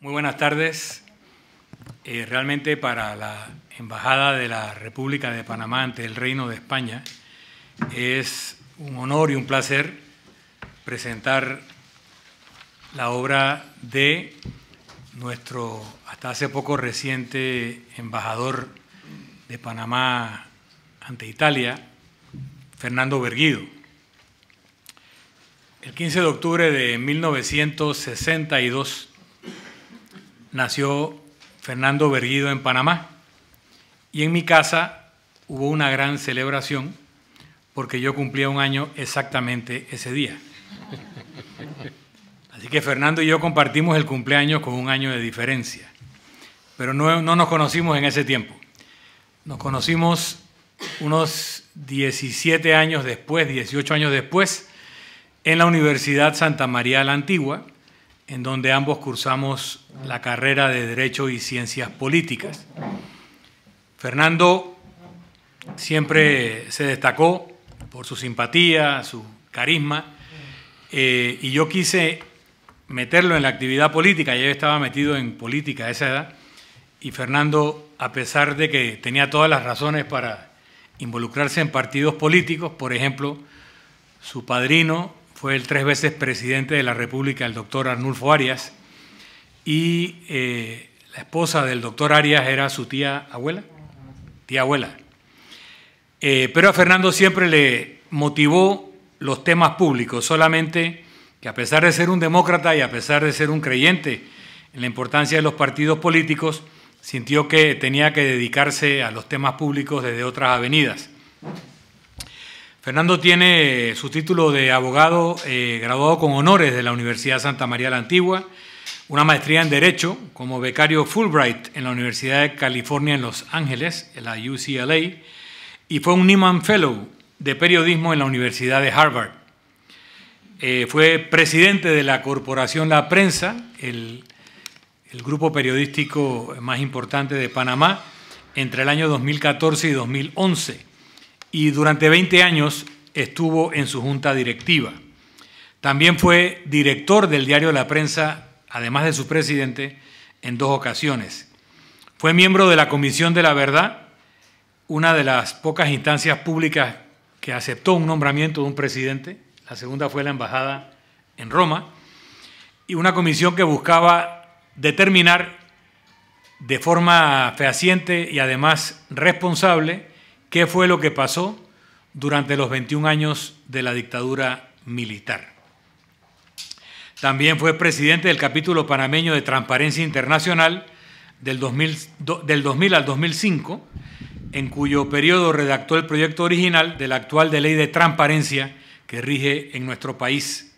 Muy buenas tardes. Realmente para la Embajada de la República de Panamá ante el Reino de España es un honor y un placer presentar la obra de nuestro hasta hace poco reciente embajador de Panamá ante Italia, Fernando Berguido. El 15 de octubre de 1962 nació Fernando Berguido en Panamá y en mi casa hubo una gran celebración porque yo cumplía un año exactamente ese día. Así que Fernando y yo compartimos el cumpleaños con un año de diferencia, pero no nos conocimos en ese tiempo. Nos conocimos unos 17 años después, 18 años después, en la Universidad Santa María la Antigua, en donde ambos cursamos la carrera de Derecho y Ciencias Políticas. Fernando siempre se destacó por su simpatía, su carisma, y yo quise meterlo en la actividad política. Ya yo estaba metido en política a esa edad, y Fernando, a pesar de que tenía todas las razones para involucrarse en partidos políticos, por ejemplo, su padrino fue el 3 veces presidente de la República, el doctor Arnulfo Arias, y la esposa del doctor Arias era su tía abuela. Pero a Fernando siempre le motivó los temas públicos, solamente que a pesar de ser un demócrata y a pesar de ser un creyente en la importancia de los partidos políticos, sintió que tenía que dedicarse a los temas públicos desde otras avenidas. Fernando tiene su título de abogado graduado con honores de la Universidad Santa María la Antigua, una maestría en Derecho como becario Fulbright en la Universidad de California en Los Ángeles, en la UCLA, y fue un Nieman Fellow de Periodismo en la Universidad de Harvard. Fue presidente de la Corporación La Prensa, el grupo periodístico más importante de Panamá, entre el año 2014 y 2011. Y durante 20 años estuvo en su junta directiva. También fue director del diario La Prensa, además de su presidente, en 2 ocasiones. Fue miembro de la Comisión de la Verdad, una de las pocas instancias públicas que aceptó un nombramiento de un presidente. La segunda fue la embajada en Roma, y una comisión que buscaba determinar de forma fehaciente y además responsable qué fue lo que pasó durante los 21 años de la dictadura militar. También fue presidente del capítulo panameño de Transparencia Internacional del 2000 al 2005, en cuyo periodo redactó el proyecto original de la actual ley de transparencia que rige en nuestro país.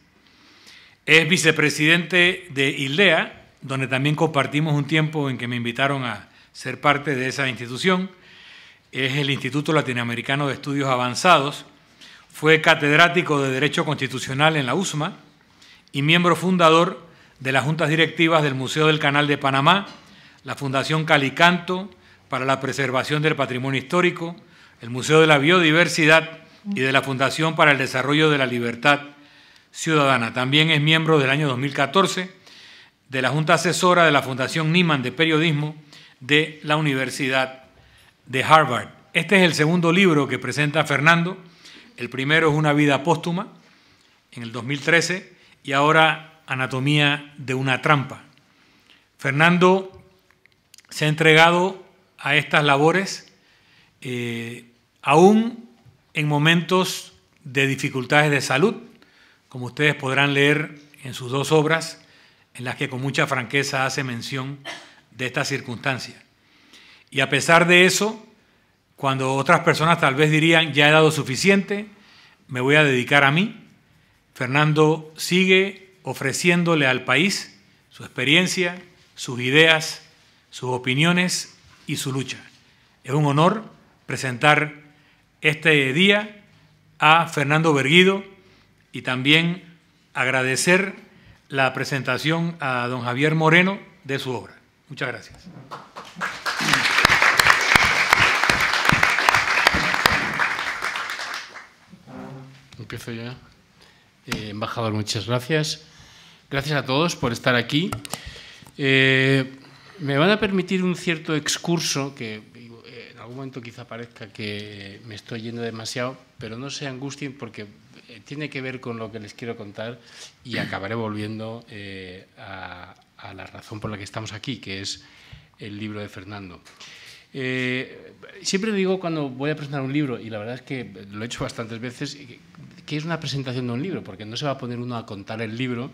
Es vicepresidente de ILDEA, donde también compartimos un tiempo en que me invitaron a ser parte de esa institución. Es el Instituto Latinoamericano de Estudios Avanzados. Fue catedrático de Derecho Constitucional en la USMA y miembro fundador de las juntas directivas del Museo del Canal de Panamá, la Fundación Calicanto para la Preservación del Patrimonio Histórico, el Museo de la Biodiversidad y de la Fundación para el Desarrollo de la Libertad Ciudadana. También es miembro del año 2014 de la Junta Asesora de la Fundación Nieman de Periodismo de la Universidad de Harvard. Este es el segundo libro que presenta Fernando. El primero es Una vida póstuma, en el 2013, y ahora Anatomía de una trampa. Fernando se ha entregado a estas labores aún en momentos de dificultades de salud, como ustedes podrán leer en sus 2 obras, en las que con mucha franqueza hace mención de esta circunstancia. Y a pesar de eso, cuando otras personas tal vez dirían, ya he dado suficiente, me voy a dedicar a mí, Fernando sigue ofreciéndole al país su experiencia, sus ideas, sus opiniones y su lucha. Es un honor presentar este día a Fernando Berguido y también agradecer la presentación a don Javier Moreno de su obra. Muchas gracias. Empiezo ya. Embajador, muchas gracias. Gracias a todos por estar aquí. Me van a permitir un cierto excurso que en algún momento quizá parezca que me estoy yendo demasiado, pero no se angustien porque tiene que ver con lo que les quiero contar y acabaré volviendo a la razón por la que estamos aquí, que es el libro de Fernando. Siempre digo cuando voy a presentar un libro, y la verdad es que lo he hecho bastantes veces, que es una presentación de un libro, porque no se va a poner uno a contar el libro.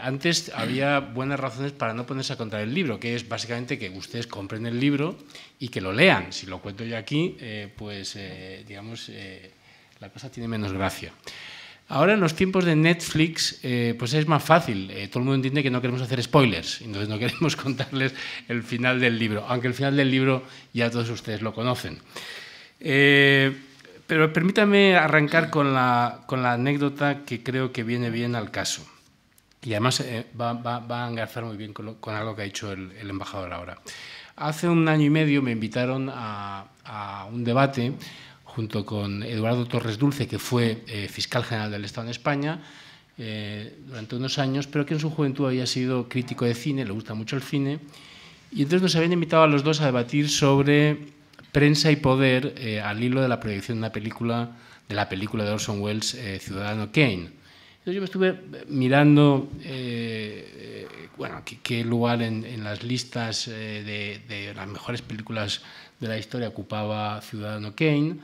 Antes había buenas razones para no ponerse a contar el libro, que es básicamente que ustedes compren el libro y que lo lean. Si lo cuento yo aquí, digamos, la cosa tiene menos gracia. Ahora, en los tiempos de Netflix, pues es más fácil. Todo el mundo entiende que no queremos hacer spoilers, entonces no queremos contarles el final del libro, aunque el final del libro ya todos ustedes lo conocen. Pero permítame arrancar con la anécdota que creo que viene bien al caso. Y además va a engarzar muy bien con algo que ha dicho el embajador ahora. Hace un año y medio me invitaron a un debate junto con Eduardo Torres Dulce, que fue fiscal general del Estado en España durante unos años, pero que en su juventud había sido crítico de cine, le gusta mucho el cine, y entonces nos habían invitado a los dos a debatir sobre prensa y poder al hilo de la proyección de la película de Orson Welles, Ciudadano Kane. Entonces yo me estuve mirando qué lugar en las listas de las mejores películas de la historia ocupaba Ciudadano Kane,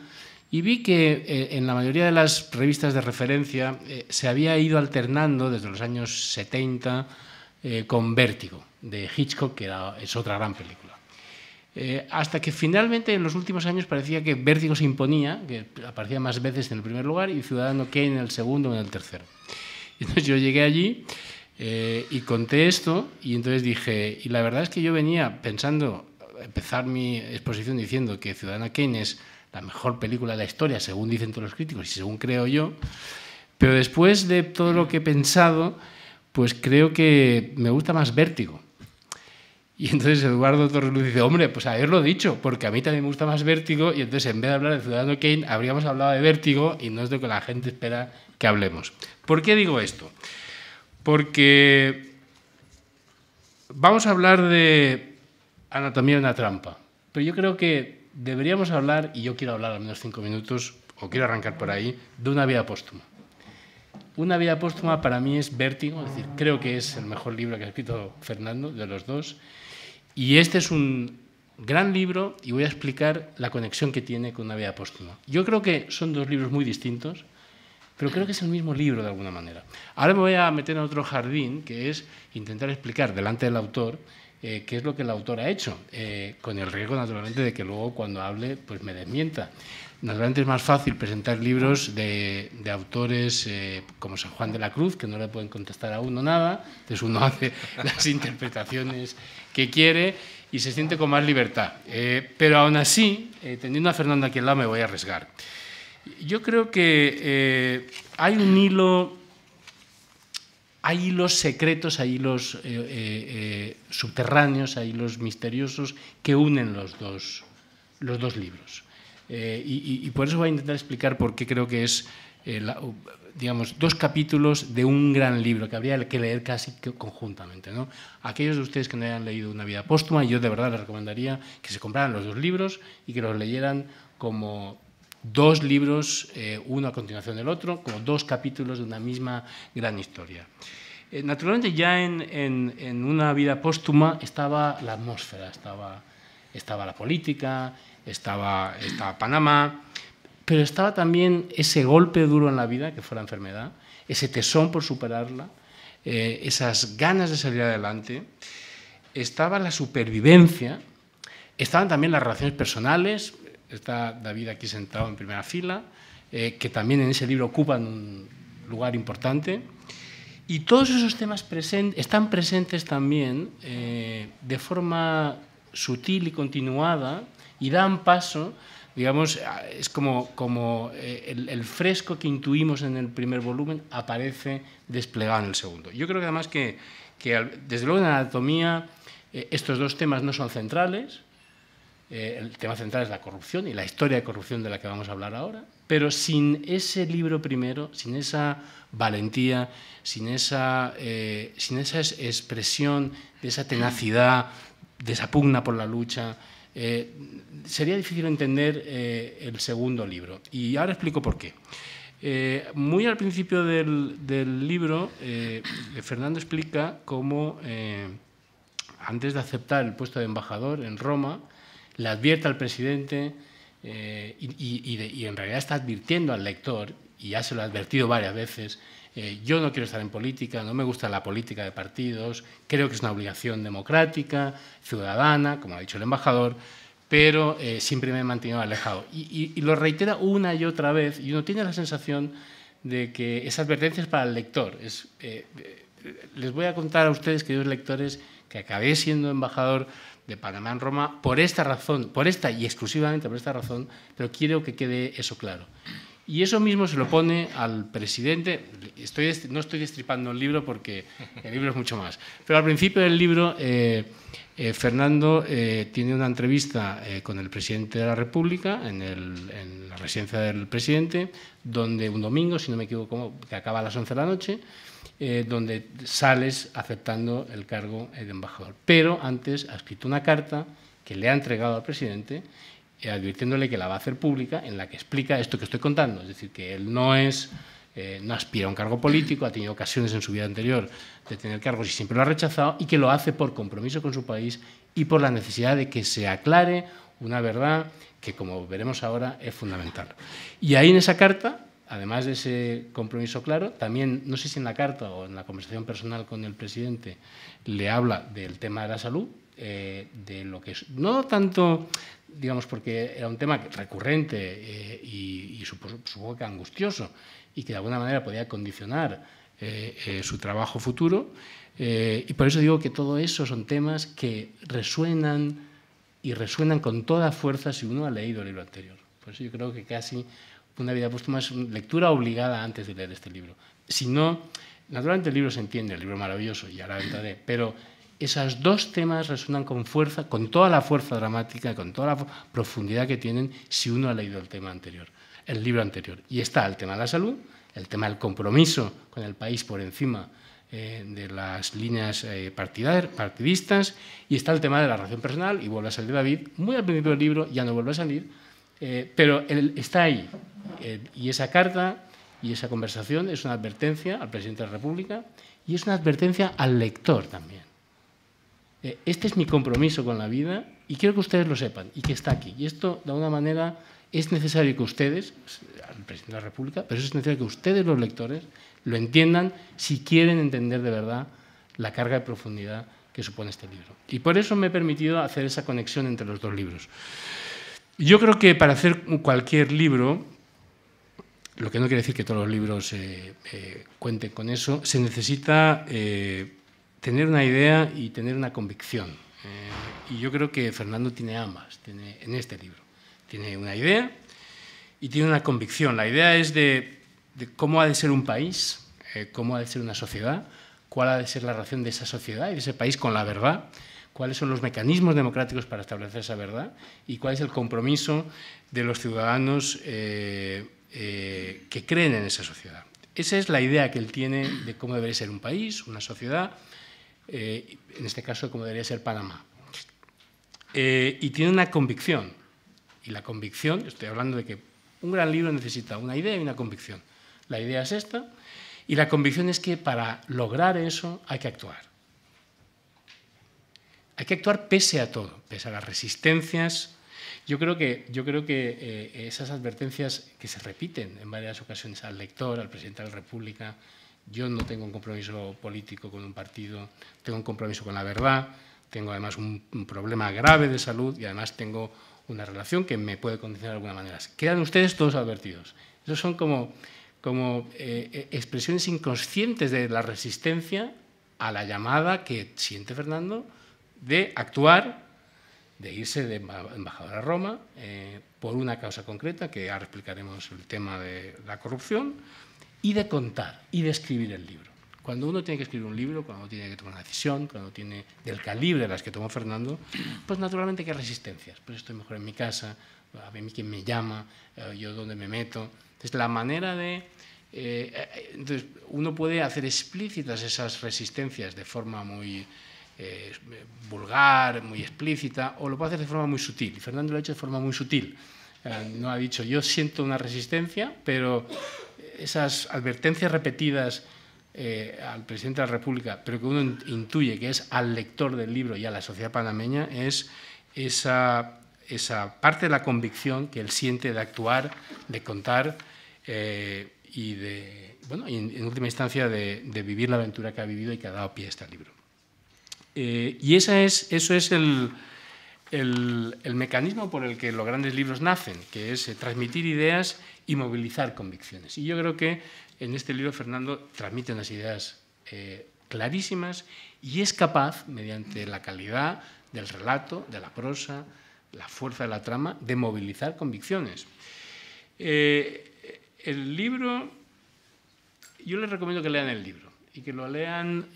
y vi que en la mayoría de las revistas de referencia se había ido alternando desde los años 70 con Vértigo, de Hitchcock, que es otra gran película. Hasta que finalmente en los últimos años parecía que Vértigo se imponía, que aparecía más veces en el primer lugar y Ciudadano Kane en el segundo o en el tercero. Entonces yo llegué allí y conté esto, y entonces dije, y la verdad es que yo venía pensando empezar mi exposición diciendo que Ciudadano Kane es la mejor película de la historia, según dicen todos los críticos y según creo yo, pero después de todo lo que he pensado, pues creo que me gusta más Vértigo. Y entonces Eduardo Torres Dulce dice, hombre, pues haberlo dicho, porque a mí también me gusta más Vértigo, y entonces en vez de hablar de Ciudadano Kane, habríamos hablado de Vértigo, y no es de lo que la gente espera que hablemos. ¿Por qué digo esto? Porque vamos a hablar de Anatomía de una trampa, pero yo creo que deberíamos hablar, y yo quiero hablar al menos 5 minutos, o quiero arrancar por ahí, de Una vida póstuma. Una vida póstuma para mí es Vértigo, es decir, creo que es el mejor libro que ha escrito Fernando, de los dos, y este es un gran libro, y voy a explicar la conexión que tiene con Una vida póstuma. Yo creo que son dos libros muy distintos, pero creo que es el mismo libro de alguna manera. Ahora me voy a meter en otro jardín, que es intentar explicar delante del autor qué es lo que el autor ha hecho, con el riesgo, naturalmente, de que luego cuando hable pues me desmienta. Naturalmente es más fácil presentar libros de autores como San Juan de la Cruz, que no le pueden contestar a uno nada, entonces uno hace las interpretaciones que quiere y se siente con más libertad. Pero aún así, teniendo a Fernando aquí al lado, me voy a arriesgar. Yo creo que hay un hilo, hay hilos secretos, hay hilos subterráneos, hay hilos misteriosos que unen los dos libros. Y por eso voy a intentar explicar por qué creo que es, digamos, dos capítulos de un gran libro que habría que leer casi conjuntamente, ¿no? Aquellos de ustedes que no hayan leído Una vida póstuma, yo de verdad les recomendaría que se compraran los dos libros y que los leyeran como dos libros, uno a continuación del otro, como dos capítulos de una misma gran historia. Naturalmente ya en Una vida póstuma estaba la atmósfera, estaba la política, estaba Panamá, pero estaba también ese golpe duro en la vida, que fue la enfermedad, ese tesón por superarla, esas ganas de salir adelante, estaba la supervivencia, estaban también las relaciones personales. Está David aquí sentado en primera fila, que también en ese libro ocupan un lugar importante. Y todos esos temas están presentes también de forma sutil y continuada y dan paso, digamos, es como el fresco que intuimos en el primer volumen aparece desplegado en el segundo. Yo creo que además que desde luego en anatomía estos dos temas no son centrales. el tema central es la corrupción y la historia de corrupción de la que vamos a hablar ahora, pero sin ese libro primero, sin esa valentía, sin esa expresión de esa tenacidad, de esa pugna por la lucha, sería difícil entender el segundo libro. Y ahora explico por qué. Muy al principio del libro, Fernando explica cómo, antes de aceptar el puesto de embajador en Roma, le advierte al presidente y en realidad está advirtiendo al lector, y ya se lo ha advertido varias veces: yo no quiero estar en política, no me gusta la política de partidos, creo que es una obligación democrática, ciudadana, como ha dicho el embajador, pero siempre me he mantenido alejado. Y lo reitera una y otra vez, y uno tiene la sensación de que esa advertencia es para el lector. Les voy a contar a ustedes, queridos lectores, que acabé siendo embajador de Panamá en Roma por esta razón, por esta y exclusivamente por esta razón, pero quiero que quede eso claro. Y eso mismo se lo pone al presidente. No estoy destripando el libro porque el libro es mucho más. Pero al principio del libro, Fernando tiene una entrevista con el presidente de la República en la residencia del presidente, donde un domingo, si no me equivoco, que acaba a las 11 de la noche, donde sales aceptando el cargo de embajador. Pero antes ha escrito una carta que le ha entregado al presidente, advirtiéndole que la va a hacer pública, en la que explica esto que estoy contando. Es decir, que él no aspira a un cargo político, ha tenido ocasiones en su vida anterior de tener cargos y siempre lo ha rechazado, y que lo hace por compromiso con su país y por la necesidad de que se aclare una verdad que, como veremos ahora, es fundamental. Y ahí en esa carta, además de ese compromiso claro, también, no sé si en la carta o en la conversación personal con el presidente, le habla del tema de la salud, de lo que es, no tanto, digamos, porque era un tema recurrente y supongo que angustioso, y que de alguna manera podía condicionar su trabajo futuro, y por eso digo que todo eso son temas que resuenan con toda fuerza si uno ha leído el libro anterior. Por eso yo creo que casi Una vida póstuma es una lectura obligada antes de leer este libro. Si no, naturalmente el libro se entiende, el libro es maravilloso, y ahora entraré, pero esos dos temas resuenan con fuerza, con toda la fuerza dramática, con toda la profundidad que tienen si uno ha leído el tema anterior, el libro anterior. Y está el tema de la salud, el tema del compromiso con el país por encima de las líneas partidistas, y está el tema de la relación personal, y vuelve a salir David, muy al principio del libro, ya no vuelve a salir, pero él está ahí. Y esa carta y esa conversación es una advertencia al presidente de la República y es una advertencia al lector también. Este es mi compromiso con la vida y quiero que ustedes lo sepan y que está aquí. Y esto, de alguna manera, es necesario que ustedes, al presidente de la República, pero es necesario que ustedes, los lectores, lo entiendan si quieren entender de verdad la carga de profundidad que supone este libro. Y por eso me he permitido hacer esa conexión entre los dos libros. Yo creo que para hacer cualquier libro, lo que no quiere decir que todos los libros cuenten con eso, se necesita tener una idea y tener una convicción. Y yo creo que Fernando tiene ambas, tiene en este libro. Tiene una idea y tiene una convicción. La idea es de cómo ha de ser un país, cómo ha de ser una sociedad, cuál ha de ser la relación de esa sociedad y de ese país con la verdad, cuáles son los mecanismos democráticos para establecer esa verdad y cuál es el compromiso de los ciudadanos que creen en esa sociedad. Esa es la idea que él tiene de cómo debería ser un país, una sociedad, en este caso cómo debería ser Panamá. Y tiene una convicción, y la convicción, estoy hablando de que un gran libro necesita una idea y una convicción. La idea es esta, y la convicción es que para lograr eso hay que actuar. Hay que actuar pese a todo, pese a las resistencias. Yo creo que esas advertencias que se repiten en varias ocasiones al lector, al presidente de la República: yo no tengo un compromiso político con un partido, tengo un compromiso con la verdad, tengo además un problema grave de salud y además tengo una relación que me puede condicionar de alguna manera. Quedan ustedes todos advertidos. Esos son como expresiones inconscientes de la resistencia a la llamada que siente Fernando de actuar, de irse de embajador a Roma por una causa concreta, que ahora explicaremos el tema de la corrupción, y de contar y de escribir el libro. Cuando uno tiene que escribir un libro, cuando uno tiene que tomar una decisión, cuando tiene del calibre de las que tomó Fernando, pues naturalmente que hay resistencias. Pues estoy mejor en mi casa, a ver quién me llama, yo dónde me meto. Entonces, la manera de... entonces, uno puede hacer explícitas esas resistencias de forma muy vulgar, muy explícita, o lo puede hacer de forma muy sutil. Y Fernando lo ha hecho de forma muy sutil. No ha dicho, yo siento una resistencia, pero esas advertencias repetidas al presidente de la República, pero que uno intuye que es al lector del libro y a la sociedad panameña, es esa parte de la convicción que él siente de actuar, de contar y en última instancia de vivir la aventura que ha vivido y que ha dado pie a este libro. Y eso es el mecanismo por el que los grandes libros nacen, que es transmitir ideas y movilizar convicciones. Y yo creo que en este libro Fernando transmite unas ideas clarísimas y es capaz, mediante la calidad del relato, de la prosa, la fuerza de la trama, de movilizar convicciones. El libro, yo les recomiendo que lean el libro y que lo lean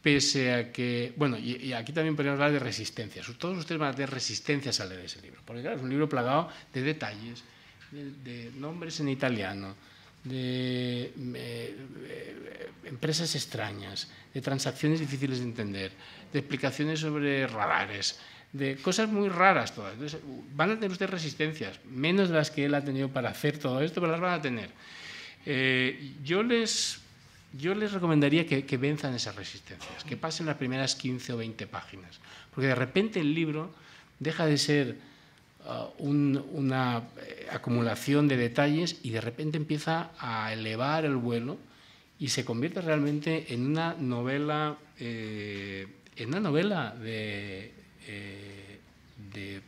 pese a que, bueno, y aquí también podríamos hablar de resistencias. Todos ustedes van a tener resistencias al leer ese libro, porque claro, es un libro plagado de detalles, de nombres en italiano, de empresas extrañas, de transacciones difíciles de entender, de explicaciones sobre radares, de cosas muy raras todas. Entonces, van a tener ustedes resistencias, menos de las que él ha tenido para hacer todo esto, pero las van a tener. Yo les recomendaría que venzan esas resistencias, que pasen las primeras 15 o 20 páginas, porque de repente el libro deja de ser una acumulación de detalles y de repente empieza a elevar el vuelo y se convierte realmente en una novela, de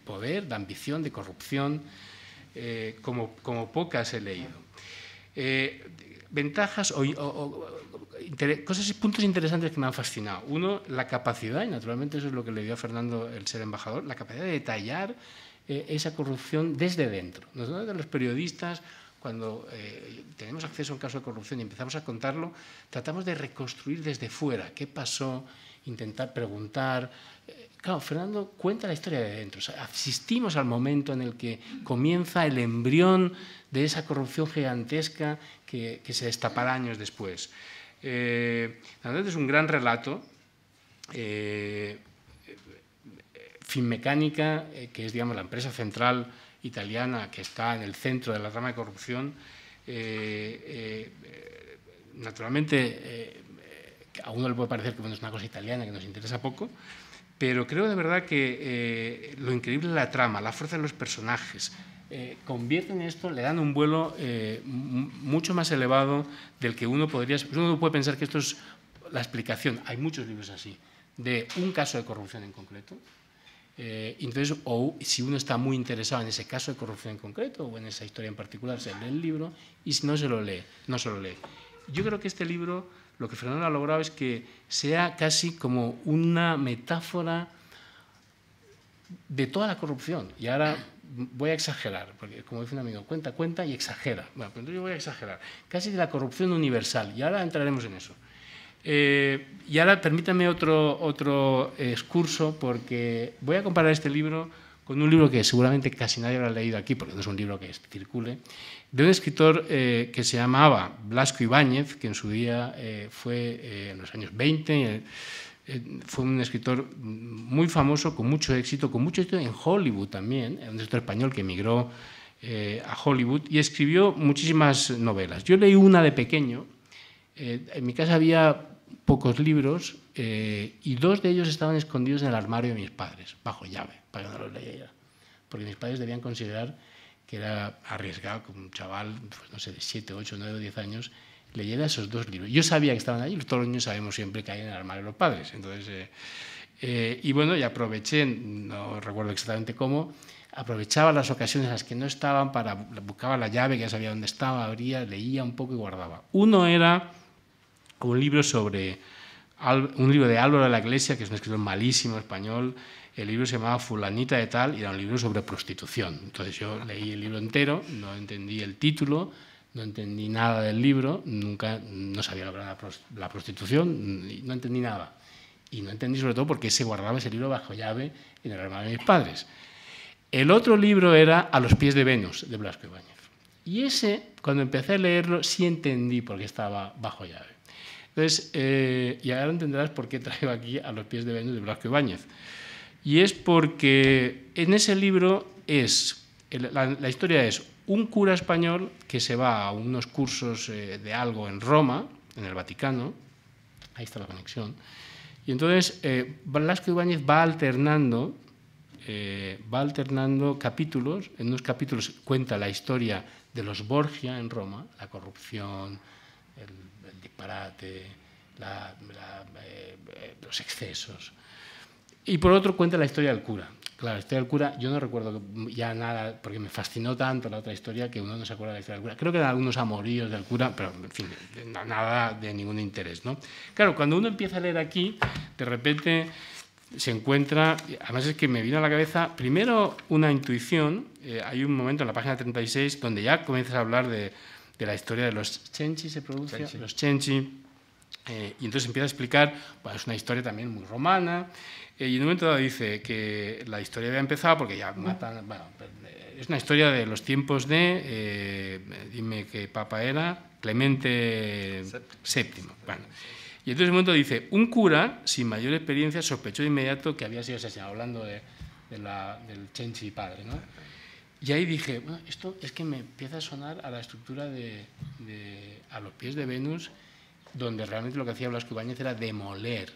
poder, de ambición, de corrupción, como pocas he leído. Ventajas puntos interesantes que me han fascinado. Uno, la capacidad, y naturalmente eso es lo que le dio a Fernando el ser embajador, la capacidad de detallar esa corrupción desde dentro. Nosotros los periodistas, cuando tenemos acceso a un caso de corrupción y empezamos a contarlo, tratamos de reconstruir desde fuera qué pasó, intentar preguntar. Claro, Fernando cuenta la historia de dentro. O sea, asistimos al momento en el que comienza el embrión de esa corrupción gigantesca que se destapará años después. Naturalmente es un gran relato. Finmeccanica, que es, digamos, la empresa central italiana que está en el centro de la trama de corrupción, naturalmente a uno le puede parecer que bueno, es una cosa italiana que nos interesa poco, pero creo de verdad que lo increíble de la trama, la fuerza de los personajes, convierten esto, le dan un vuelo mucho más elevado del que uno podría... Uno puede pensar que esto es la explicación, hay muchos libros así, de un caso de corrupción en concreto. Entonces, o si uno está muy interesado en ese caso de corrupción en concreto o en esa historia en particular, se lee el libro y si no se lo lee, no se lo lee. Yo creo que este libro, lo que Fernando ha logrado es que sea casi como una metáfora de toda la corrupción. Y ahora voy a exagerar, porque como dice un amigo, cuenta y exagera. Bueno, pues entonces yo voy a exagerar. Casi de la corrupción universal, y ahora entraremos en eso. Y ahora permítanme otro excurso, porque voy a comparar este libro con un libro que seguramente casi nadie habrá leído aquí, porque no es un libro que circule, de un escritor que se llamaba Blasco Ibáñez, que en su día fue en los años 20, fue un escritor muy famoso, con mucho éxito en Hollywood también, un escritor español que emigró a Hollywood y escribió muchísimas novelas. Yo leí una de pequeño, en mi casa había pocos libros y dos de ellos estaban escondidos en el armario de mis padres, bajo llave, para que no los leyera, porque mis padres debían considerar que era arriesgado que un chaval, pues no sé, de 7, 8, 9 o 10 años leyera esos dos libros. Yo sabía que estaban allí, todos los niños sabemos siempre que hay en el armario de los padres. Entonces, y bueno, y aproveché, no recuerdo exactamente cómo, aprovechaba las ocasiones en las que no estaban para buscaba la llave, que ya sabía dónde estaba, abría, leía un poco y guardaba. Uno era un libro de Álvaro de la Iglesia, que es un escritor malísimo español. El libro se llamaba Fulanita de Tal y era un libro sobre prostitución. Entonces yo leí el libro entero, no entendí el título, no entendí nada del libro, nunca, no sabía lo que era la prostitución, no entendí nada. Y no entendí sobre todo por qué se guardaba ese libro bajo llave en el armario de mis padres. El otro libro era A los pies de Venus, de Blasco Ibáñez. Y ese, cuando empecé a leerlo, sí entendí por qué estaba bajo llave. Entonces, y ahora entenderás por qué traigo aquí A los pies de Venus, de Blasco Ibáñez. Y es porque en ese libro la historia es un cura español que se va a unos cursos de algo en Roma, en el Vaticano, ahí está la conexión, y entonces Blasco Ibáñez va alternando capítulos. En unos capítulos cuenta la historia de los Borgia en Roma, la corrupción, el disparate, los excesos. Y por otro cuenta la historia del cura. Claro, la historia del cura, yo no recuerdo ya nada, porque me fascinó tanto la otra historia que uno no se acuerda de la historia del cura. Creo que eran algunos amoríos del cura, pero en fin, nada de ningún interés, ¿no? Claro, cuando uno empieza a leer aquí, de repente se encuentra, además es que me vino a la cabeza, primero una intuición, hay un momento en la página 36 donde ya comienzas a hablar de la historia de los Cenci, se pronuncia, Cenci. Los Cenci, y entonces empieza a explicar, bueno, es una historia también muy romana, y en un momento dado dice que la historia había empezado porque ya matan, bueno, es una historia de los tiempos de, dime qué papa era, Clemente VII. Bueno, y entonces en un momento dice, un cura sin mayor experiencia sospechó de inmediato que había sido asesinado, hablando del Cenci padre, ¿no? Y ahí dije, bueno, esto es que me empieza a sonar a la estructura de A los pies de Venus, donde realmente lo que hacía Blasco Ibáñez era demoler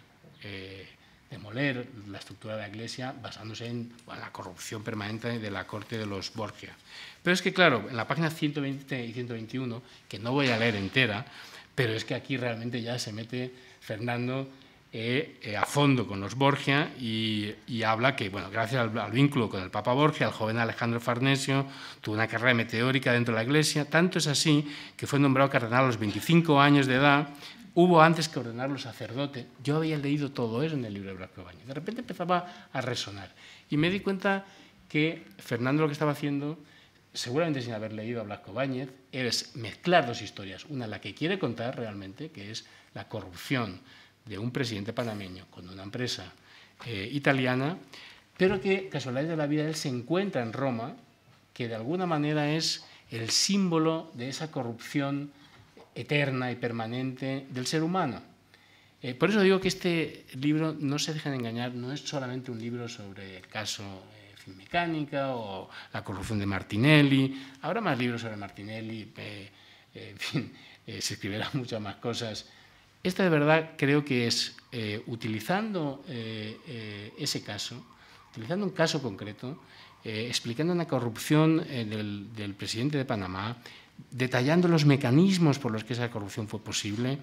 la estructura de la Iglesia basándose en la corrupción permanente de la corte de los Borgia. Pero es que, claro, en la página 120 y 121, que no voy a leer entera, pero es que aquí realmente ya se mete Fernando a fondo con los Borgia y habla que, bueno, gracias al vínculo con el Papa Borgia, el joven Alejandro Farnesio tuvo una carrera meteórica dentro de la Iglesia, tanto es así que fue nombrado cardenal a los 25 años de edad. Hubo antes que ordenarlo sacerdote. Yo había leído todo eso en el libro de Blasco Ibáñez. De repente empezaba a resonar. Y me di cuenta que Fernando lo que estaba haciendo, seguramente sin haber leído a Blasco Ibáñez, es mezclar dos historias. Una, la que quiere contar realmente, que es la corrupción de un presidente panameño con una empresa italiana, pero que, casualidad de la vida, él se encuentra en Roma, que de alguna manera es el símbolo de esa corrupción eterna y permanente del ser humano. Por eso digo que este libro, no se dejen engañar, no es solamente un libro sobre el caso Finmecánica o la corrupción de Martinelli. Habrá más libros sobre Martinelli, en fin, se escribirán muchas más cosas. Esta de verdad creo que es, utilizando ese caso, utilizando un caso concreto, explicando una corrupción del presidente de Panamá, detallando los mecanismos por los que esa corrupción fue posible,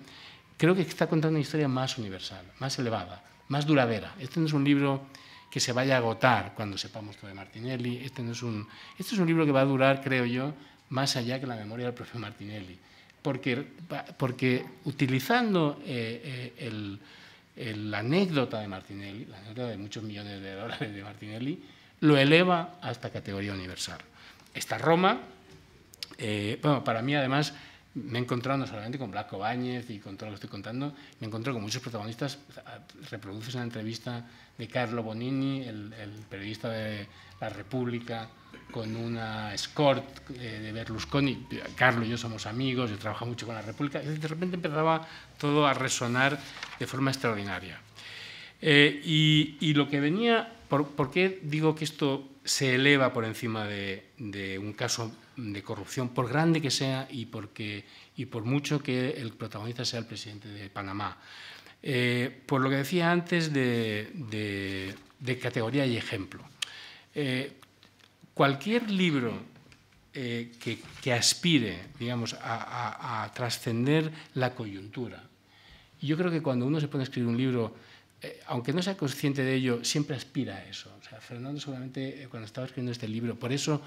creo que está contando una historia más universal, más elevada, más duradera. Este no es un libro que se vaya a agotar cuando sepamos todo de Martinelli. Este es un libro que va a durar, creo yo, más allá que la memoria del propio Martinelli. Porque utilizando la anécdota de Martinelli, la anécdota de muchos millones de dólares de Martinelli, lo eleva hasta categoría universal. Esta Roma, bueno, para mí además me he encontrado no solamente con Blasco Ibáñez y con todo lo que estoy contando, me he encontrado con muchos protagonistas. Reproduces una entrevista de Carlo Bonini, el periodista de La República, con una escort de Berlusconi. Carlo y yo somos amigos, yo trabajo mucho con La República, y de repente empezaba todo a resonar de forma extraordinaria. Y lo que venía, ¿por qué digo que esto se eleva por encima de un caso de corrupción, por grande que sea y por mucho que el protagonista sea el presidente de Panamá? Por lo que decía antes de categoría y ejemplo. Cualquier libro que aspire, digamos, a trascender la coyuntura. Yo creo que cuando uno se pone a escribir un libro, aunque no sea consciente de ello, siempre aspira a eso. O sea, Fernando seguramente cuando estaba escribiendo este libro, por eso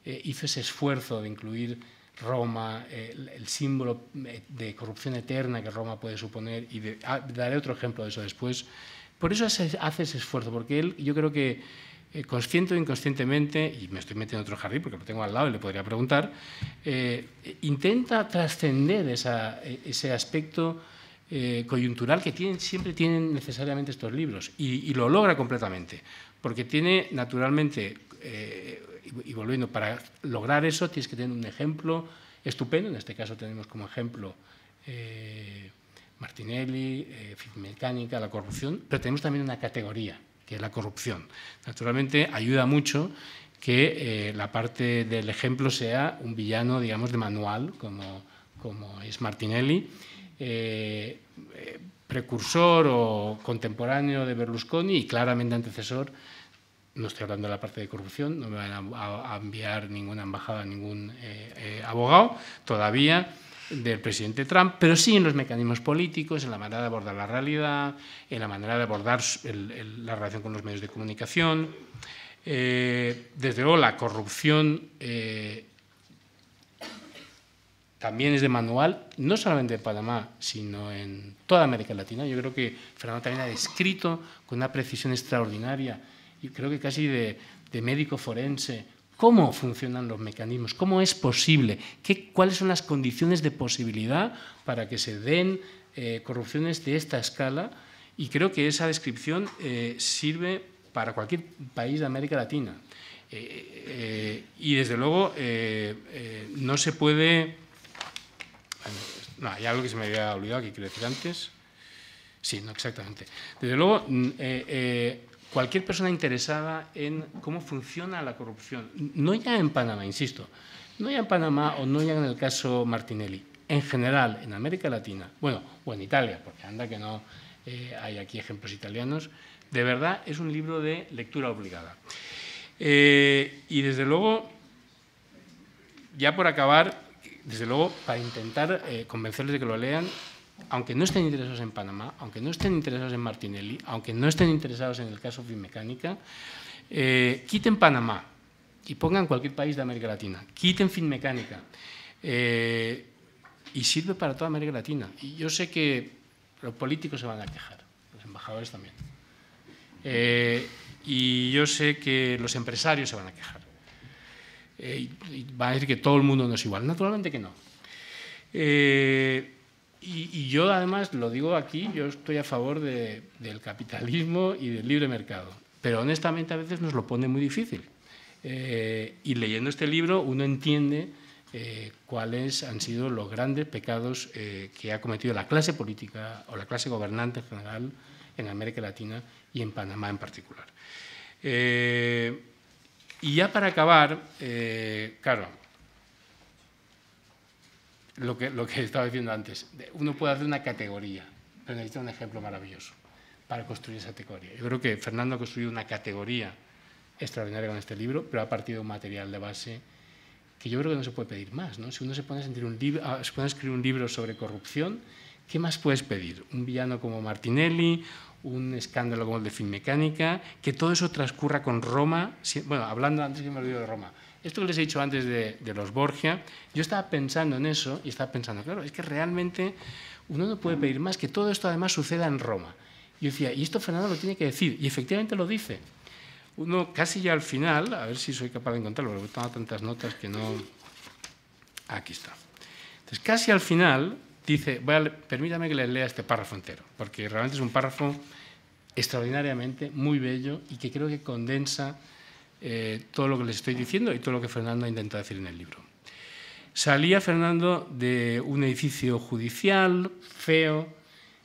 hizo ese esfuerzo de incluir Roma, el símbolo de corrupción eterna que Roma puede suponer, y daré otro ejemplo de eso después. Por eso hace ese esfuerzo, porque él, yo creo que consciente o inconscientemente, y me estoy metiendo en otro jardín porque lo tengo al lado y le podría preguntar, intenta trascender ese aspecto coyuntural que siempre tienen necesariamente estos libros, y lo logra completamente, porque tiene naturalmente, y volviendo, para lograr eso tienes que tener un ejemplo estupendo. En este caso tenemos como ejemplo Martinelli, Finmecánica, la corrupción, pero tenemos también una categoría, que es la corrupción. Naturalmente ayuda mucho que la parte del ejemplo sea un villano, digamos, de manual, como es Martinelli, precursor o contemporáneo de Berlusconi y claramente antecesor. No estoy hablando de la parte de corrupción, no me van a enviar ninguna embajada, ningún abogado todavía del presidente Trump, pero sí en los mecanismos políticos, en la manera de abordar la realidad, en la manera de abordar la relación con los medios de comunicación. Desde luego la corrupción también es de manual, no solamente en Panamá, sino en toda América Latina. Yo creo que Fernando también ha descrito con una precisión extraordinaria, y creo que casi de médico forense, cómo funcionan los mecanismos, cómo es posible, cuáles son las condiciones de posibilidad para que se den corrupciones de esta escala, y creo que esa descripción sirve para cualquier país de América Latina. Y desde luego no se puede... No, hay algo que se me había olvidado que quiero decir antes. Sí, no, exactamente. Desde luego, cualquier persona interesada en cómo funciona la corrupción, no ya en Panamá, insisto, no ya en Panamá o no ya en el caso Martinelli, en general, en América Latina, bueno, o en Italia, porque anda que no hay aquí ejemplos italianos, de verdad es un libro de lectura obligada. Y desde luego, ya por acabar, desde luego, para intentar convencerles de que lo lean, aunque no estén interesados en Panamá, aunque no estén interesados en Martinelli, aunque no estén interesados en el caso Finmecánica, quiten Panamá y pongan cualquier país de América Latina, quiten Finmecánica, y sirve para toda América Latina. Y yo sé que los políticos se van a quejar, los embajadores también, y yo sé que los empresarios se van a quejar. Y van a decir que todo el mundo no es igual. Naturalmente que no. Y yo, además, lo digo aquí, yo estoy a favor del capitalismo y del libre mercado. Pero, honestamente, a veces nos lo pone muy difícil. Y leyendo este libro uno entiende cuáles han sido los grandes pecados que ha cometido la clase política o la clase gobernante en general en América Latina y en Panamá en particular. Y ya para acabar, claro, lo que estaba diciendo antes, uno puede hacer una categoría, pero necesita un ejemplo maravilloso para construir esa categoría. Yo creo que Fernando ha construido una categoría extraordinaria con este libro, pero ha partido de un material de base que yo creo que no se puede pedir más, ¿no? Si uno se pone a escribir un libro sobre corrupción, ¿qué más puedes pedir? Un villano como Martinelli, un escándalo como el de Finmecánica, que todo eso transcurra con Roma. Bueno, hablando antes que me olvido de Roma, esto que les he dicho antes de los Borgia, yo estaba pensando en eso y estaba pensando, claro, es que realmente uno no puede pedir más, que todo esto además suceda en Roma. Y yo decía, y esto Fernando lo tiene que decir, y efectivamente lo dice. Uno casi ya al final, a ver si soy capaz de encontrarlo, porque he tomado tantas notas que no... Aquí está. Entonces, casi al final dice, permítame que les lea este párrafo entero, porque realmente es un párrafo extraordinariamente muy bello y que creo que condensa todo lo que les estoy diciendo y todo lo que Fernando ha intentado decir en el libro. Salía Fernando de un edificio judicial feo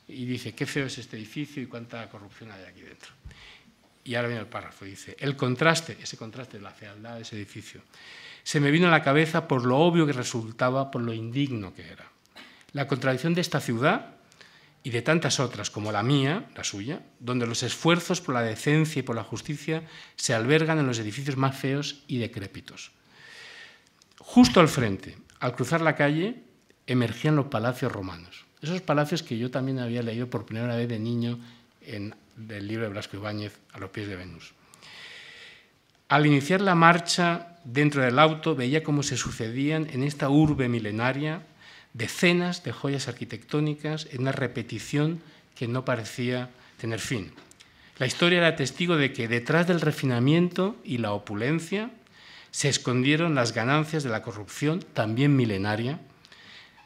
y dice, qué feo es este edificio y cuánta corrupción hay aquí dentro. Y ahora viene el párrafo, dice, ese contraste de la fealdad de ese edificio, se me vino a la cabeza por lo obvio que resultaba, por lo indigno que era. La contradicción de esta ciudad y de tantas otras como la mía, la suya, donde los esfuerzos por la decencia y por la justicia se albergan en los edificios más feos y decrépitos. Justo al frente, al cruzar la calle, emergían los palacios romanos. Esos palacios que yo también había leído por primera vez de niño en el libro de Blasco Ibáñez, A los pies de Venus. Al iniciar la marcha dentro del auto, veía cómo se sucedían en esta urbe milenaria decenas de joyas arquitectónicas en una repetición que no parecía tener fin. La historia era testigo de que detrás del refinamiento y la opulencia se escondieron las ganancias de la corrupción, también milenaria,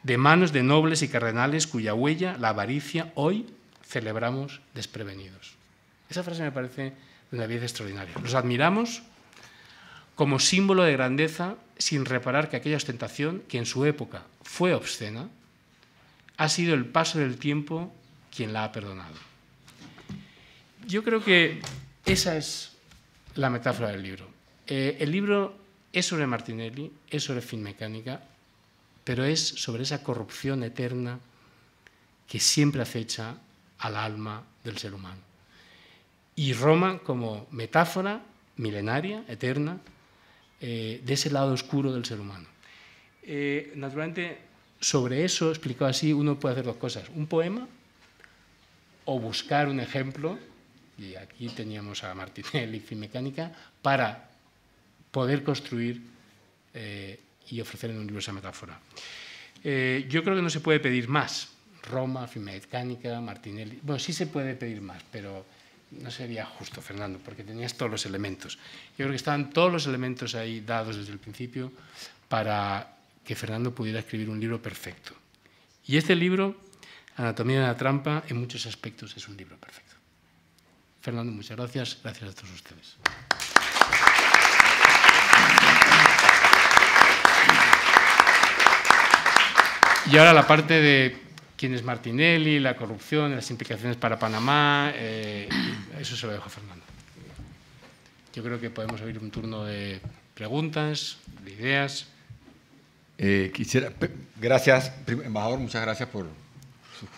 de manos de nobles y cardenales cuya huella, la avaricia, hoy celebramos desprevenidos. Esa frase me parece de una belleza extraordinaria. Los admiramos como símbolo de grandeza, sin reparar que aquella ostentación, que en su época fue obscena, ha sido el paso del tiempo quien la ha perdonado. Yo creo que esa es la metáfora del libro. El libro es sobre Martinelli, es sobre Finmecánica, pero es sobre esa corrupción eterna que siempre acecha al alma del ser humano. Y Roma como metáfora milenaria, eterna, de ese lado oscuro del ser humano. Naturalmente, sobre eso, explicado así, uno puede hacer dos cosas. Un poema o buscar un ejemplo, y aquí teníamos a Martinelli y Finmecánica, para poder construir y ofrecer en un libro esa metáfora. Yo creo que no se puede pedir más. Roma, Finmecánica, Martinelli... Bueno, sí se puede pedir más, pero no sería justo, Fernando, porque tenías todos los elementos. Yo creo que estaban todos los elementos ahí dados desde el principio para que Fernando pudiera escribir un libro perfecto. Y este libro, Anatomía de la trampa, en muchos aspectos es un libro perfecto. Fernando, muchas gracias. Gracias a todos ustedes. Y ahora la parte de quién es Martinelli, la corrupción, las implicaciones para Panamá, eso se lo dejo a Fernando. Yo creo que podemos abrir un turno de preguntas, de ideas. Gracias, embajador, muchas gracias por sus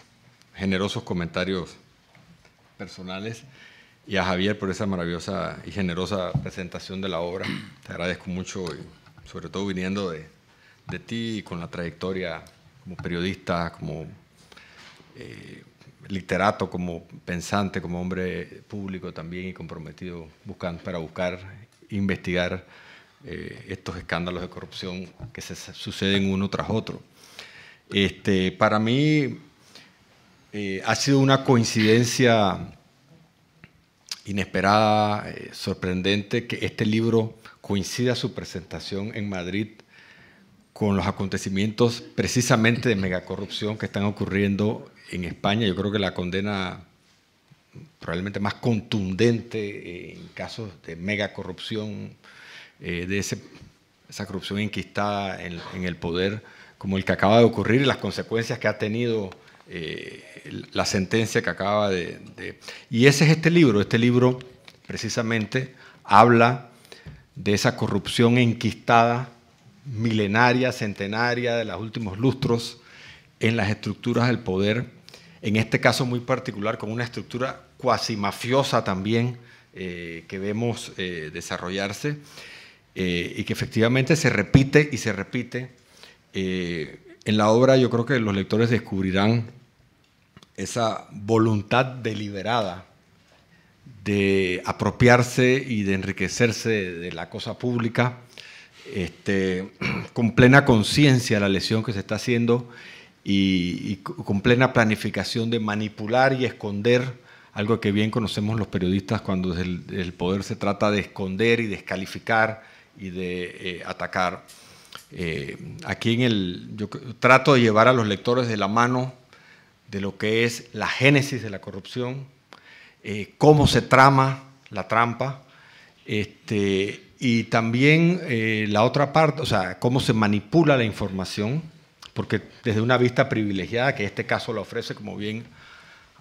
generosos comentarios personales y a Javier por esa maravillosa y generosa presentación de la obra. Te agradezco mucho, y sobre todo viniendo de ti y con la trayectoria como periodista, como literato, como pensante, como hombre público también y comprometido para buscar, investigar estos escándalos de corrupción que se suceden uno tras otro. Para mí ha sido una coincidencia inesperada, sorprendente, que este libro coincida su presentación en Madrid con los acontecimientos precisamente de megacorrupción que están ocurriendo en España. Yo creo que la condena probablemente más contundente en casos de megacorrupción, de esa corrupción enquistada en el poder, como el que acaba de ocurrir y las consecuencias que ha tenido la sentencia que acaba de... Y ese es este libro. Este libro precisamente habla de esa corrupción enquistada, milenaria, centenaria, de los últimos lustros en las estructuras del poder, en este caso muy particular con una estructura cuasi mafiosa también que vemos desarrollarse y que efectivamente se repite y se repite. En la obra yo creo que los lectores descubrirán esa voluntad deliberada de apropiarse y de enriquecerse de la cosa pública, con plena conciencia de la lesión que se está haciendo y con plena planificación de manipular y esconder, algo que bien conocemos los periodistas cuando desde el poder se trata de esconder y descalificar y de atacar. Aquí yo trato de llevar a los lectores de la mano de lo que es la génesis de la corrupción, cómo se trama la trampa, y también la otra parte, o sea, cómo se manipula la información, porque desde una vista privilegiada, que este caso la ofrece, como bien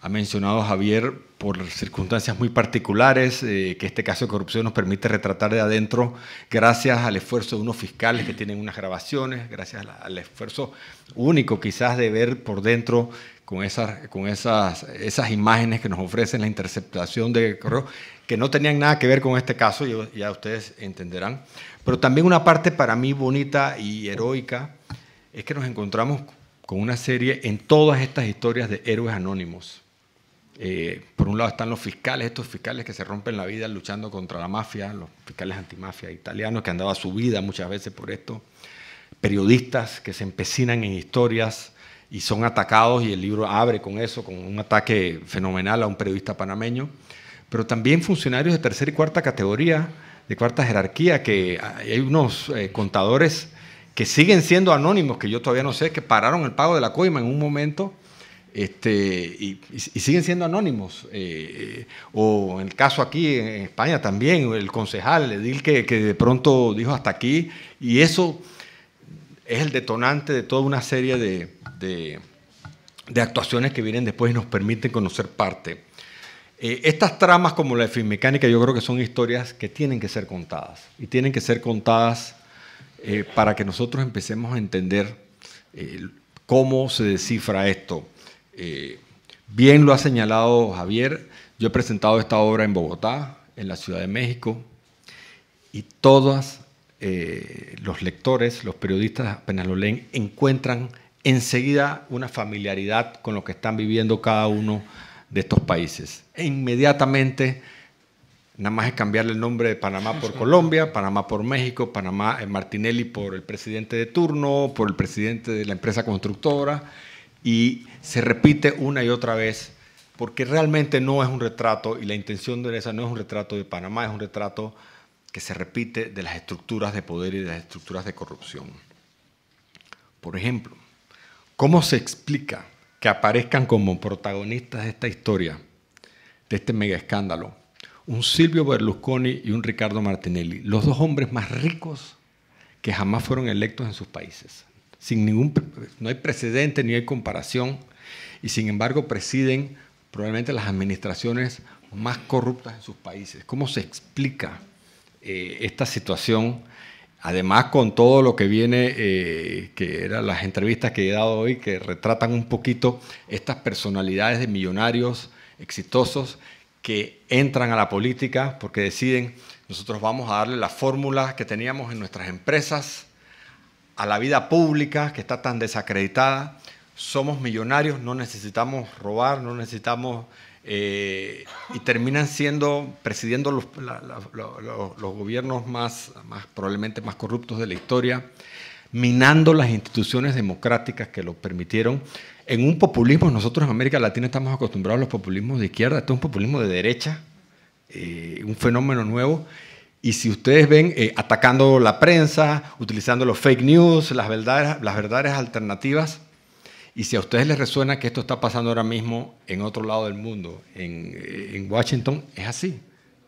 ha mencionado Javier, por circunstancias muy particulares, que este caso de corrupción nos permite retratar de adentro, gracias al esfuerzo de unos fiscales que tienen unas grabaciones, gracias al esfuerzo único quizás de ver por dentro con esas imágenes que nos ofrecen la interceptación de correo, que no tenían nada que ver con este caso, ya ustedes entenderán. Pero también una parte para mí bonita y heroica es que nos encontramos con una serie en todas estas historias de héroes anónimos. Por un lado están los fiscales, estos fiscales que se rompen la vida luchando contra la mafia, los fiscales antimafia italianos que han dado su vida muchas veces por esto, periodistas que se empecinan en historias y son atacados, y el libro abre con eso, con un ataque fenomenal a un periodista panameño. pero también funcionarios de tercera y cuarta categoría, de cuarta jerarquía, que hay unos contadores que siguen siendo anónimos, que yo todavía no sé, que pararon el pago de la coima en un momento y siguen siendo anónimos. O en el caso aquí en España también, el concejal, el edil que de pronto dijo hasta aquí, y eso es el detonante de toda una serie de actuaciones que vienen después y nos permiten conocer parte. Estas tramas como la de Finmecánica yo creo que son historias que tienen que ser contadas, y tienen que ser contadas para que nosotros empecemos a entender cómo se descifra esto. Bien lo ha señalado Javier, yo he presentado esta obra en Bogotá, en la Ciudad de México, y todos los lectores, los periodistas apenas lo leen, encuentran enseguida una familiaridad con lo que están viviendo cada uno de estos países. E inmediatamente, nada más es cambiarle el nombre de Panamá por Colombia, Panamá por México, Panamá, Martinelli por el presidente de turno, por el presidente de la empresa constructora, y se repite una y otra vez, porque realmente no es un retrato, y la intención de esa no es un retrato de Panamá, es un retrato que se repite de las estructuras de poder y de las estructuras de corrupción. Por ejemplo, ¿cómo se explica que aparezcan como protagonistas de esta historia, de este mega escándalo, un Silvio Berlusconi y un Ricardo Martinelli, los dos hombres más ricos que jamás fueron electos en sus países? No hay precedente ni hay comparación, y sin embargo presiden probablemente las administraciones más corruptas en sus países. ¿Cómo se explica esta situación? Además, con todo lo que viene, que eran las entrevistas que he dado hoy, que retratan un poquito estas personalidades de millonarios exitosos que entran a la política porque deciden, nosotros vamos a darle la fórmula que teníamos en nuestras empresas a la vida pública, que está tan desacreditada. Somos millonarios, no necesitamos robar, no necesitamos... y terminan presidiendo los gobiernos probablemente más corruptos de la historia, minando las instituciones democráticas que lo permitieron. En un populismo, nosotros en América Latina estamos acostumbrados a los populismos de izquierda, esto es un populismo de derecha, un fenómeno nuevo. Y si ustedes ven, atacando la prensa, utilizando los fake news, las verdades alternativas. Y si a ustedes les resuena que esto está pasando ahora mismo en otro lado del mundo, en Washington, es así.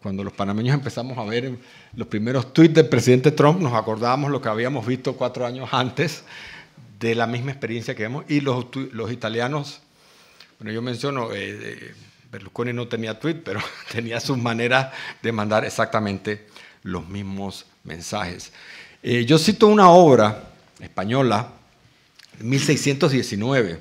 Cuando los panameños empezamos a ver los primeros tweets del presidente Trump, nos acordábamos lo que habíamos visto 4 años antes de la misma experiencia que vemos. Y los italianos, bueno, yo menciono, Berlusconi no tenía tweet, pero tenía sus maneras de mandar exactamente los mismos mensajes. Yo cito una obra española, 1619,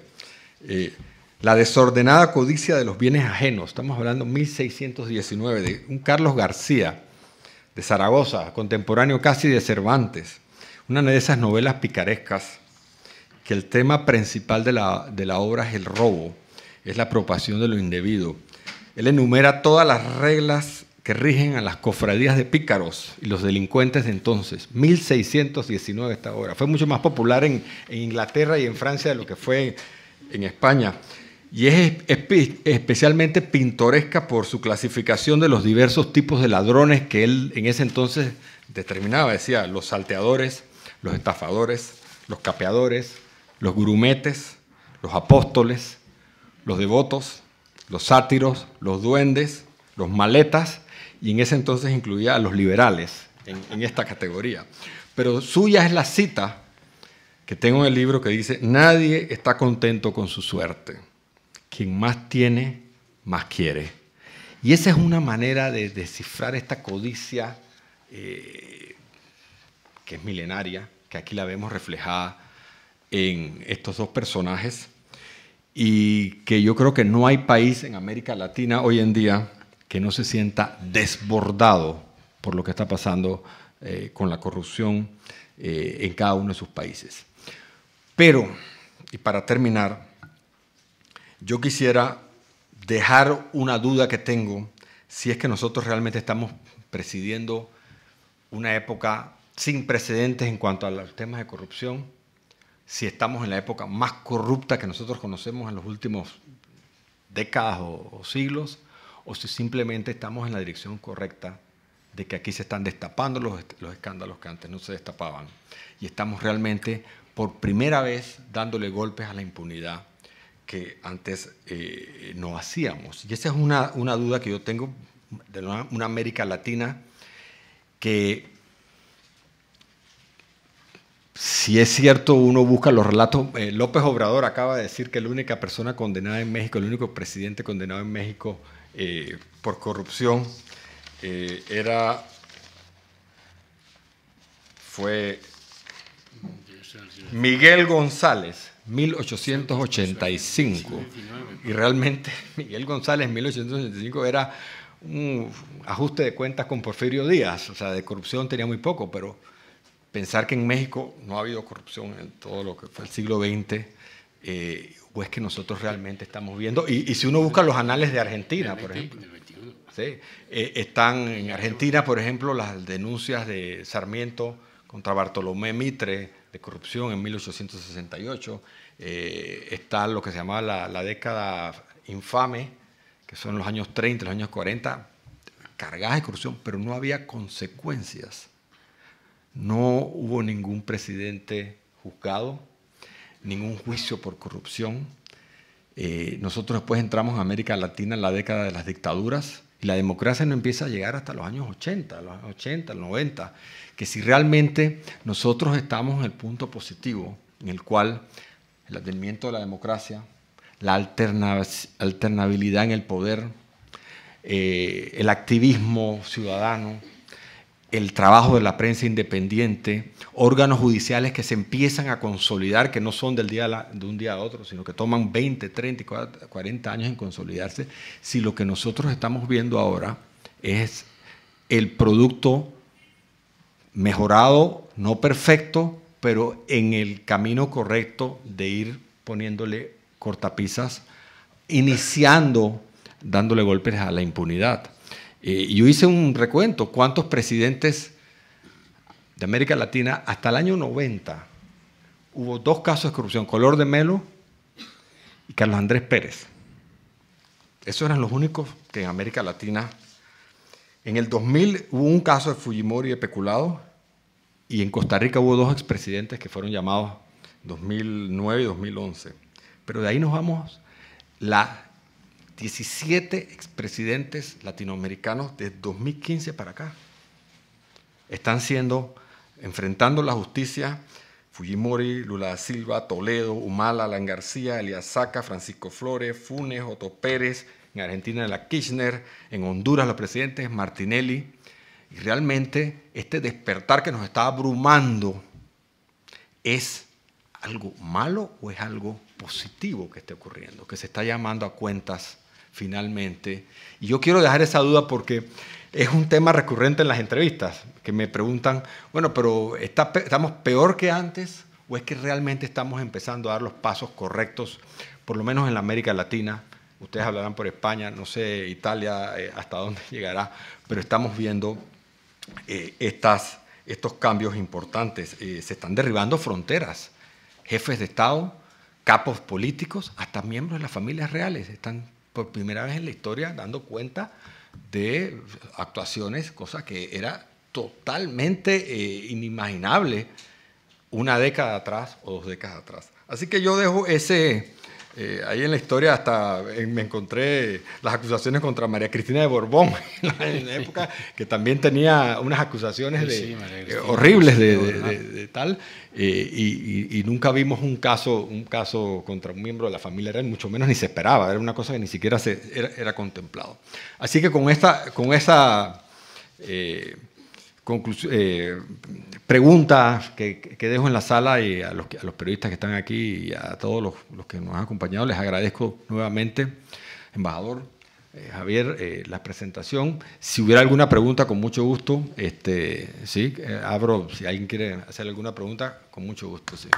La desordenada codicia de los bienes ajenos. Estamos hablando de 1619, de un Carlos García de Zaragoza, contemporáneo casi de Cervantes. Una de esas novelas picarescas que el tema principal de la obra es el robo, es la apropiación de lo indebido. Él enumera todas las reglas que rigen a las cofradías de pícaros y los delincuentes de entonces. 1619 esta obra. Fue mucho más popular en Inglaterra y en Francia de lo que fue en España. Y es especialmente pintoresca por su clasificación de los diversos tipos de ladrones que él en ese entonces determinaba. Decía, los salteadores, los estafadores, los capeadores, los grumetes, los apóstoles, los devotos, los sátiros, los duendes, los maletas, y en ese entonces incluía a los liberales en esta categoría. Pero suya es la cita que tengo en el libro que dice: nadie está contento con su suerte. Quien más tiene, más quiere. Y esa es una manera de descifrar esta codicia que es milenaria, que aquí la vemos reflejada en estos dos personajes, y que yo creo que no hay país en América Latina hoy en día que no se sienta desbordado por lo que está pasando con la corrupción en cada uno de sus países. Pero, y para terminar, yo quisiera dejar una duda que tengo, si es que nosotros realmente estamos presidiendo una época sin precedentes en cuanto a los temas de corrupción, si estamos en la época más corrupta que nosotros conocemos en los últimos décadas o siglos, o si simplemente estamos en la dirección correcta de que aquí se están destapando los escándalos que antes no se destapaban. Y estamos realmente, por primera vez, dándole golpes a la impunidad que antes no hacíamos. Y esa es una duda que yo tengo de una América Latina que, si es cierto, uno busca los relatos. López Obrador acaba de decir que la única persona condenada en México, el único presidente condenado en México por corrupción fue Miguel González, 1885. Y realmente Miguel González, 1885, era un ajuste de cuentas con Porfirio Díaz. O sea, de corrupción tenía muy poco, pero pensar que en México no ha habido corrupción en todo lo que fue el siglo XX, o es que nosotros realmente estamos viendo. Y si uno busca los anales de Argentina, por ejemplo, ¿sí? Están en Argentina, por ejemplo, las denuncias de Sarmiento contra Bartolomé Mitre de corrupción en 1868. Está lo que se llamaba la década infame, que son los años 30, los años 40, cargadas de corrupción, pero no había consecuencias. No hubo ningún presidente juzgado, ningún juicio por corrupción. Nosotros después entramos en América Latina en la década de las dictaduras, y la democracia no empieza a llegar hasta los años 80, los 90, que si realmente nosotros estamos en el punto positivo, en el cual el advenimiento de la democracia, la alternabilidad en el poder, el activismo ciudadano, el trabajo de la prensa independiente, órganos judiciales que se empiezan a consolidar, que no son de un día a otro, sino que toman 20, 30, 40 años en consolidarse. Si lo que nosotros estamos viendo ahora es el producto mejorado, no perfecto, pero en el camino correcto de ir poniéndole cortapisas, iniciando, dándole golpes a la impunidad. Yo hice un recuento, cuántos presidentes de América Latina hasta el año 90 hubo 2 casos de corrupción, Collor de Mello y Carlos Andrés Pérez. Esos eran los únicos que en América Latina. En el 2000 hubo un caso de Fujimori de peculado, y en Costa Rica hubo 2 expresidentes que fueron llamados 2009 y 2011. Pero de ahí nos vamos 17 expresidentes latinoamericanos de 2015 para acá. Están enfrentando la justicia: Fujimori, Lula da Silva, Toledo, Humala, Alan García, Elías Saca, Francisco Flores, Funes, Otto Pérez, en Argentina la Kirchner, en Honduras los presidentes Martinelli. Y realmente este despertar que nos está abrumando, ¿es algo malo o es algo positivo que esté ocurriendo? Que se está llamando a cuentas finalmente. Y yo quiero dejar esa duda porque es un tema recurrente en las entrevistas, que me preguntan, bueno, pero ¿estamos peor que antes o es que realmente estamos empezando a dar los pasos correctos, por lo menos en la América Latina? Ustedes hablarán por España, no sé, Italia, hasta dónde llegará, pero estamos viendo estos cambios importantes. Se están derribando fronteras. Jefes de Estado, capos políticos, hasta miembros de las familias reales están por primera vez en la historia dando cuenta de actuaciones, cosa que era totalmente inimaginable una década atrás o 2 décadas atrás. Así que yo dejo ahí en la historia hasta me encontré las acusaciones contra María Cristina de Borbón, en la época que también tenía unas acusaciones horribles de tal, y nunca vimos un caso contra un miembro de la familia real, mucho menos ni se esperaba, era una cosa que ni siquiera era contemplado. Así que con esa pregunta que dejo en la sala, y a los periodistas que están aquí y a todos los que nos han acompañado, les agradezco nuevamente, embajador Javier, la presentación. Si hubiera alguna pregunta, con mucho gusto, sí, abro, si alguien quiere hacer alguna pregunta, con mucho gusto, sí.